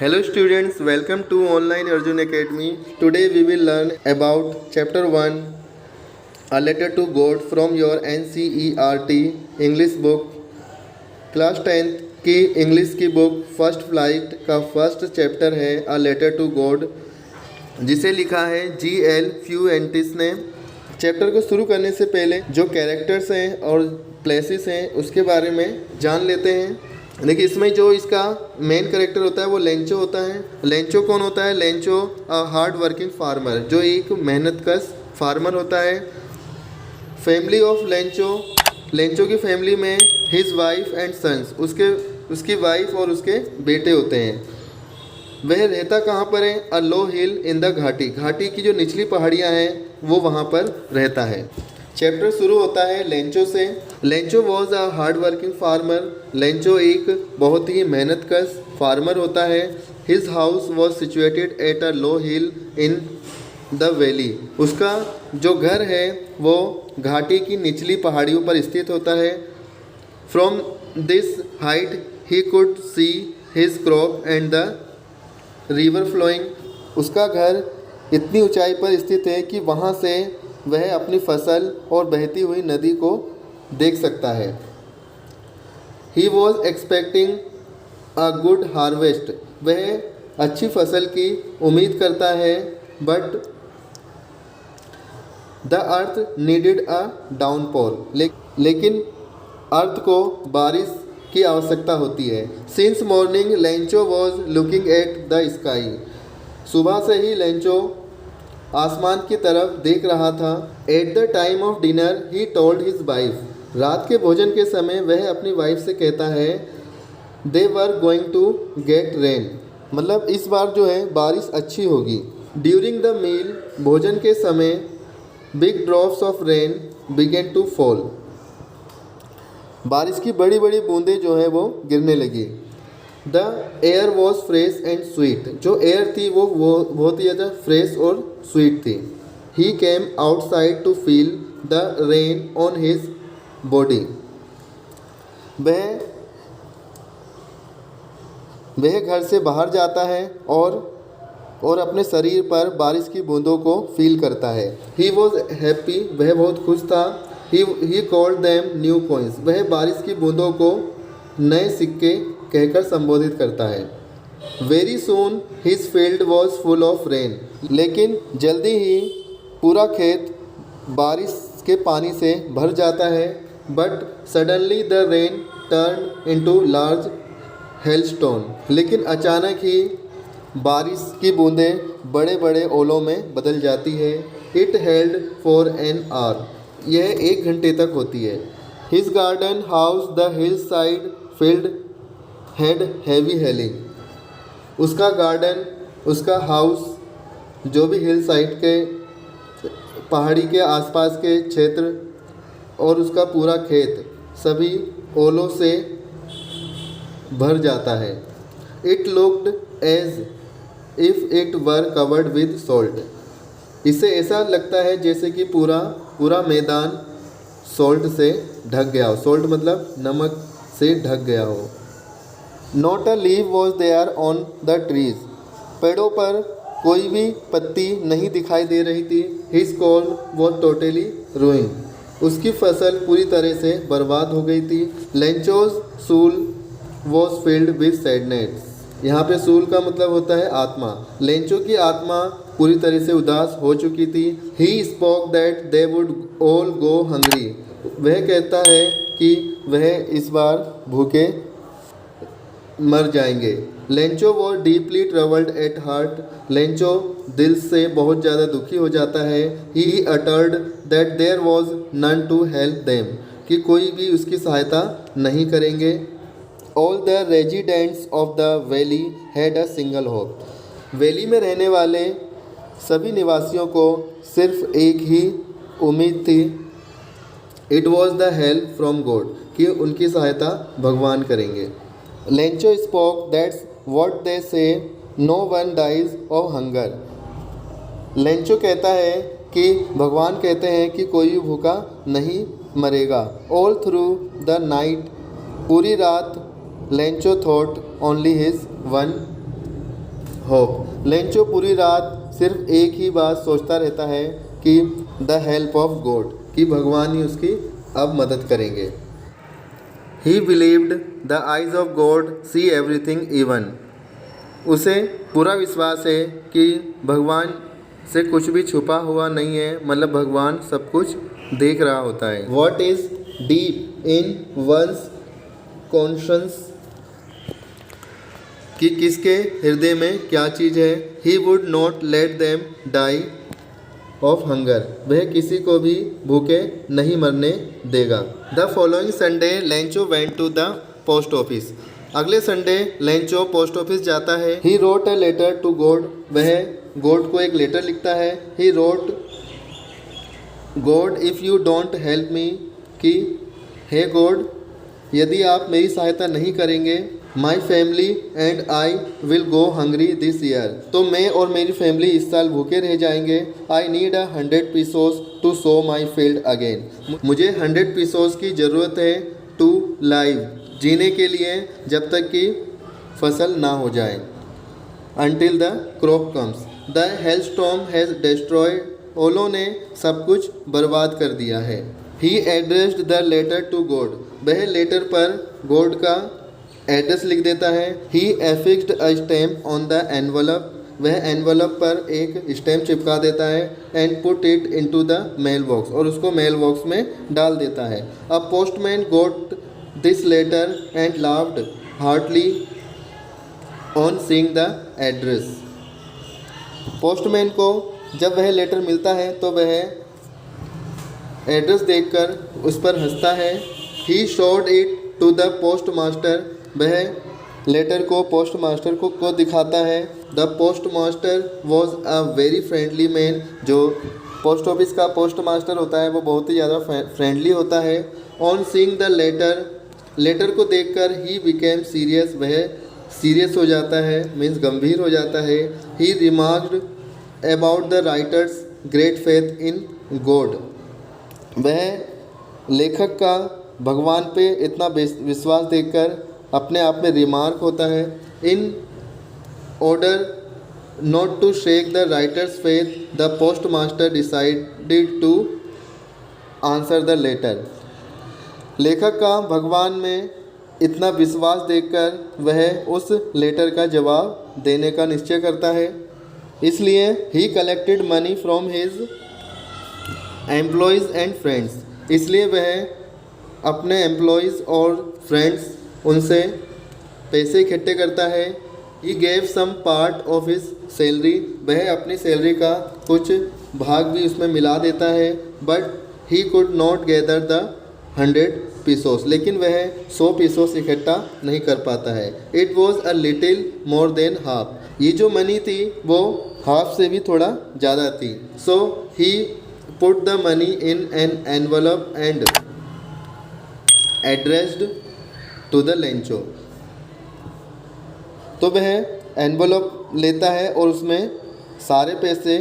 Hello students, welcome to Online Arjun Academy. Today we will learn about Chapter 1, A Letter to God from your NCERT English book. Class 10th की English की book first flight का first chapter है अ letter to God, जिसे लिखा है G.L. फ्यूएंटिस ने। Chapter को शुरू करने से पहले जो कैरेक्टर्स हैं और प्लेसेस हैं उसके बारे में जान लेते हैं। देखिए, इसमें जो इसका मेन कैरेक्टर होता है वो लेंचो होता है। लेंचो कौन होता है? Lencho a hard working farmer, जो एक मेहनतकश फार्मर होता है। फैमिली ऑफ लेंचो, लेंचो की फैमिली में हिज वाइफ एंड सन्स, उसकी वाइफ और उसके बेटे होते हैं। वह रहता कहाँ पर है? अ लो हिल इन द घाटी, घाटी की जो निचली पहाड़ियाँ हैं वो वहाँ पर रहता है। चैप्टर शुरू होता है लेंचो से। Lencho was a hard working farmer, Lencho एक बहुत ही मेहनतकश फार्मर होता है। His house was situated at a low hill in the valley, उसका जो घर है वो घाटी की निचली पहाड़ियों पर स्थित होता है। From this height he could see his crop and the river flowing, उसका घर इतनी ऊंचाई पर स्थित है कि वहाँ से वह अपनी फसल और बहती हुई नदी को देख सकता है। He was expecting a good harvest, वह अच्छी फसल की उम्मीद करता है। But the earth needed a downpour, लेकिन अर्थ को बारिश की आवश्यकता होती है। Since morning Lencho was looking at the sky, सुबह से ही लेंचो आसमान की तरफ देख रहा था। At the time of dinner he told his wife, रात के भोजन के समय वह अपनी वाइफ से कहता है they were going to get rain, मतलब इस बार जो है बारिश अच्छी होगी। ड्यूरिंग द मील, भोजन के समय big drops of rain began to fall, बारिश की बड़ी बड़ी बूंदें जो है वो गिरने लगी। The air was fresh and sweet, जो एयर थी वो बहुत ही ज़्यादा फ्रेश और स्वीट थी। He came outside to feel the rain on his body, वह घर से बाहर जाता है और अपने शरीर पर बारिश की बूंदों को फील करता है। ही वॉज हैप्पी, वह बहुत खुश था। He called them new coins, वह बारिश की बूंदों को नए सिक्के कहकर संबोधित करता है। Very soon his field was full of rain, लेकिन जल्दी ही पूरा खेत बारिश के पानी से भर जाता है। But suddenly the rain turn into large hailstone, लेकिन अचानक ही बारिश की बूंदें बड़े बड़े ओलों में बदल जाती है। It held for an hour, यह 1 घंटे तक होती है। His garden house the hill side field had heavy hailing, उसका गार्डन, उसका हाउस जो भी हिल साइड के पहाड़ी के आसपास के क्षेत्र और उसका पूरा खेत सभी ओलों से भर जाता है। It looked as if it were covered with salt, इससे ऐसा लगता है जैसे कि पूरा मैदान सॉल्ट से ढक गया हो। सॉल्ट मतलब नमक से ढक गया हो। Not a leaf was there on the trees, पेड़ों पर कोई भी पत्ती नहीं दिखाई दे रही थी। His corn was totally ruined, उसकी फसल पूरी तरह से बर्बाद हो गई थी। लेंचोज सूल वॉज फिल्ड विद सैडनेस, यहाँ पे सूल का मतलब होता है आत्मा। लेंचो की आत्मा पूरी तरह से उदास हो चुकी थी। He spoke that they would all go hungry, वह कहता है कि वह इस बार भूखे मर जाएंगे। Lencho was deeply troubled at heart, Lencho दिल से बहुत ज़्यादा दुखी हो जाता है। He uttered that there was none to help them, कि कोई भी उसकी सहायता नहीं करेंगे। All the residents of the valley had a single hope, valley में रहने वाले सभी निवासियों को सिर्फ एक ही उम्मीद थी। It was the help from God, कि उनकी सहायता भगवान करेंगे। Lencho spoke that's what they say no one dies of hunger, Lencho कहता है कि भगवान कहते हैं कि कोई भी भूखा नहीं मरेगा। ऑल थ्रू द नाइट, पूरी रात Lencho thought only his one hope. Lencho पूरी रात सिर्फ एक ही बात सोचता रहता है कि द हेल्प ऑफ गॉड, कि भगवान ही उसकी अब मदद करेंगे। ही believed the eyes of God see everything even, उसे पूरा विश्वास है कि भगवान से कुछ भी छुपा हुआ नहीं है, मतलब भगवान सब कुछ देख रहा होता है। What is deep in one's conscience, कि किसके हृदय में क्या चीज़ है। He would not let them die of hunger, वह किसी को भी भूखे नहीं मरने देगा। The following Sunday Lencho went to the post office, अगले संडे लेंचो पोस्ट ऑफिस जाता है। He wrote a letter to God, वह गॉड को एक लेटर लिखता है। He wrote God if you don't help मी, कि हे गॉड यदि आप मेरी सहायता नहीं करेंगे, my family and I will go hungry this year, तो मैं और मेरी फैमिली इस साल भूखे रह जाएंगे। I need 100 pesos to sow my field again, मुझे 100 pesos की ज़रूरत है टू लाइव, जीने के लिए, जब तक कि फसल ना हो जाए। Until the crop comes, the hailstorm has destroyed, ओलों ने सब कुछ बर्बाद कर दिया है। He addressed the letter to God, वह लेटर पर गॉड का एड्रेस लिख देता है। He affixed a stamp on the envelope, वह एनवलप पर एक स्टैम्प चिपका देता है। And put it into the mail box, और उसको मेल बॉक्स में डाल देता है। A postman got this letter and laughed heartily on seeing the address, postman को जब वह लेटर मिलता है तो वह एड्रेस देखकर उस पर हंसता है। He showed it to the post master, वह लेटर को पोस्ट मास्टर को दिखाता है। The post master was a very friendly man, जो पोस्ट ऑफिस का पोस्ट मास्टर होता है वो बहुत ही ज़्यादा फ्रेंडली होता है। On seeing the letter, letter को देखकर ही बिकेम सीरियस, वह सीरियस हो जाता है, मीन्स गंभीर हो जाता है। He remarked about the writer's great faith in God, वह लेखक का भगवान पे इतना विश्वास देखकर अपने आप में रिमार्क होता है। In order not to shake the writer's faith, the post master decided to answer the letter, लेखक का भगवान में इतना विश्वास देखकर वह उस लेटर का जवाब देने का निश्चय करता है। इसलिए ही collected money from his employees and friends, इसलिए वह अपने एम्प्लॉयज़ और फ्रेंड्स उनसे पैसे इकट्ठे करता है। He gave some part of his salary, वह अपनी सैलरी का कुछ भाग भी उसमें मिला देता है। But he could not gather the 100 pesos, लेकिन वह 100 pesos इकट्ठा नहीं कर पाता है। It was a little more than half, ये जो मनी थी वो हाफ से भी थोड़ा ज़्यादा थी। So he put the money in an envelope and addressed to the Lencho, तो वह एनवलप लेता है और उसमें सारे पैसे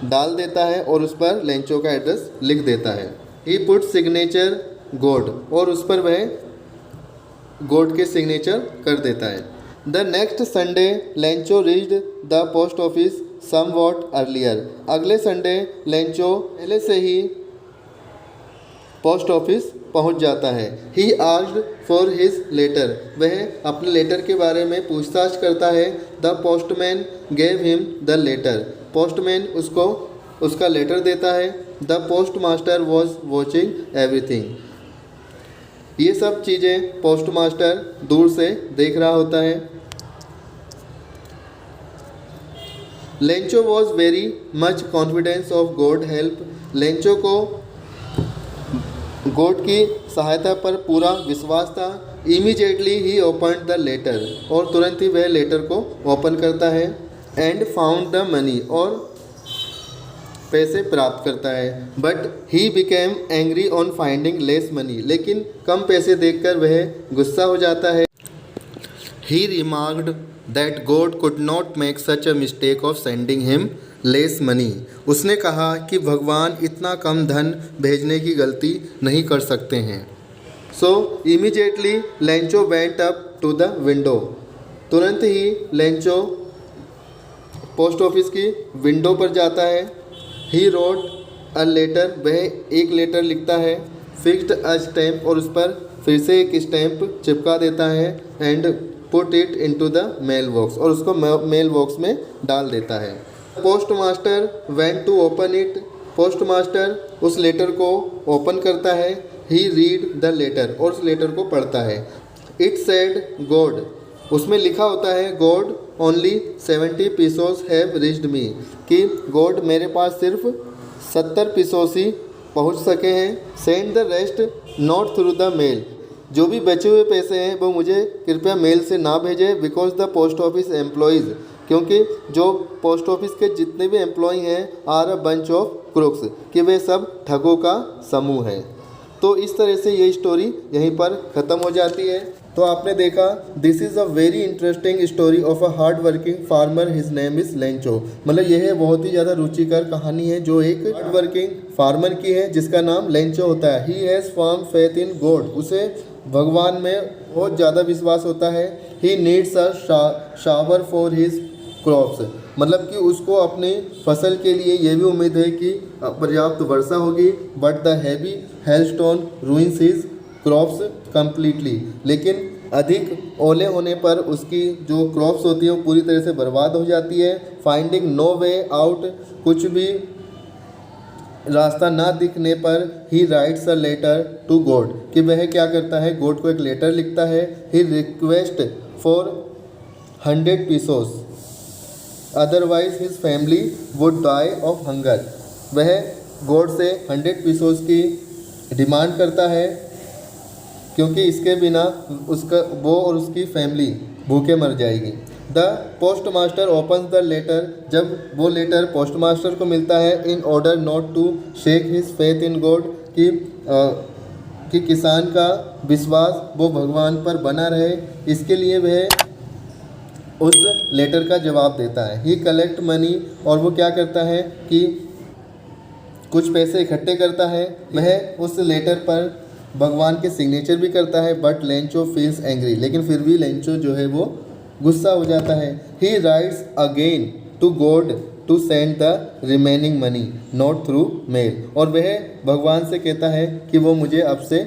डाल देता है और उस पर लेंचो का एड्रेस लिख देता है। ही पुट सिग्नेचर गॉड, और उस पर वह गॉड के सिग्नेचर कर देता है। The next Sunday Lencho reached the post office somewhat earlier, अगले संडे लेंचो पहले से ही पोस्ट ऑफिस पहुंच जाता है। He asked for his letter, वह अपने लेटर के बारे में पूछताछ करता है। The postman gave him the letter, postman उसको उसका लेटर देता है। The post master was watching everything, ये सब चीज़ें पोस्ट मास्टर दूर से देख रहा होता है। Lencho was very much confidence of God help, Lencho को गॉड की सहायता पर पूरा विश्वास था। Immediately he open the letter, और तुरंत ही वह लेटर को ओपन करता है। एंड फाउंड द मनी, और पैसे प्राप्त करता है। But he became angry on finding less money, लेकिन कम पैसे देखकर वह गुस्सा हो जाता है। He remarked that God could not make such a mistake of sending him less money, उसने कहा कि भगवान इतना कम धन भेजने की गलती नहीं कर सकते हैं। So immediately Lencho went up to the window, तुरंत ही लेंचो पोस्ट ऑफिस की विंडो पर जाता है। ही रोट अ लेटर, वह एक लेटर लिखता है। फिक्स्ड अ स्टैम्प, और उस पर फिर से एक स्टैम्प चिपका देता है। And put it into the mail box, और उसको मेल बॉक्स में डाल देता है। Post master went to open it, post master उस लेटर को ओपन करता है। ही रीड द लेटर, और उस लेटर को पढ़ता है। इट सेड गॉड, उसमें लिखा होता है God only 70 pesos have reached me, कि गॉड मेरे पास सिर्फ 70 पीसोस ही पहुंच सके हैं। Send the rest not through the mail, जो भी बचे हुए पैसे हैं वो मुझे कृपया मेल से ना भेजें। Because the post office employees, क्योंकि जो पोस्ट ऑफिस के जितने भी एम्प्लॉय हैं are a bunch of crooks, कि वे सब ठगों का समूह है। तो इस तरह से ये स्टोरी यहीं पर ख़त्म हो जाती है। तो आपने देखा, this is a very interesting story of a hard working farmer, his name is Lencho. मतलब यह बहुत ही ज़्यादा रुचिकर कहानी है जो एक हार्ड वर्किंग फार्मर की है जिसका नाम लेंचो होता है। He has firm faith in God, उसे भगवान में बहुत ज़्यादा विश्वास होता है। He needs a shower for his crops, मतलब कि उसको अपनी फसल के लिए ये भी उम्मीद है कि पर्याप्त वर्षा होगी। But the heavy hailstone ruins his crops completely, लेकिन अधिक ओले होने पर उसकी जो क्रॉप्स होती है वो पूरी तरह से बर्बाद हो जाती है। फाइंडिंग नो वे आउट, कुछ भी रास्ता ना दिखने पर he writes a letter to God, कि वह क्या करता है, गॉड को एक लेटर लिखता है। He request for 100 pesos, otherwise his family would die of hunger, वह गॉड से 100 पीसोस की डिमांड करता है क्योंकि इसके बिना उसका वो और उसकी फैमिली भूखे मर जाएगी। The post master opens the letter, जब वो लेटर पोस्ट मास्टर को मिलता है, in order not to shake his faith in God, कि किसान का विश्वास वो भगवान पर बना रहे, इसके लिए वह उस लेटर का जवाब देता है। ही कलेक्ट मनी, और वो क्या करता है कि कुछ पैसे इकट्ठे करता है। वह उस लेटर पर भगवान के सिग्नेचर भी करता है। बट लेंचो फील्स एंग्री, लेकिन फिर भी लेंचो जो है वो गुस्सा हो जाता है। He writes again to God to send the remaining money not through mail, और वह भगवान से कहता है कि वो मुझे अब से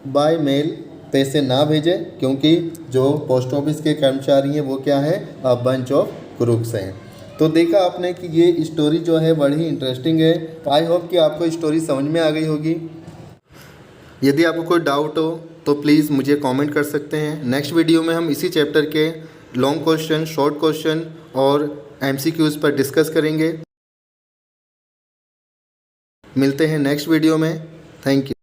बाय मेल पैसे ना भेजे, क्योंकि जो पोस्ट ऑफिस के कर्मचारी हैं वो क्या है, अ बंच ऑफ क्रूक्स हैं। तो देखा आपने कि ये स्टोरी जो है बड़ी ही इंटरेस्टिंग है। आई होप कि आपको स्टोरी समझ में आ गई होगी। यदि आपको कोई डाउट हो तो प्लीज़ मुझे कमेंट कर सकते हैं। नेक्स्ट वीडियो में हम इसी चैप्टर के लॉन्ग क्वेश्चन, शॉर्ट क्वेश्चन और MCQs पर डिस्कस करेंगे। मिलते हैं नेक्स्ट वीडियो में। Thank you.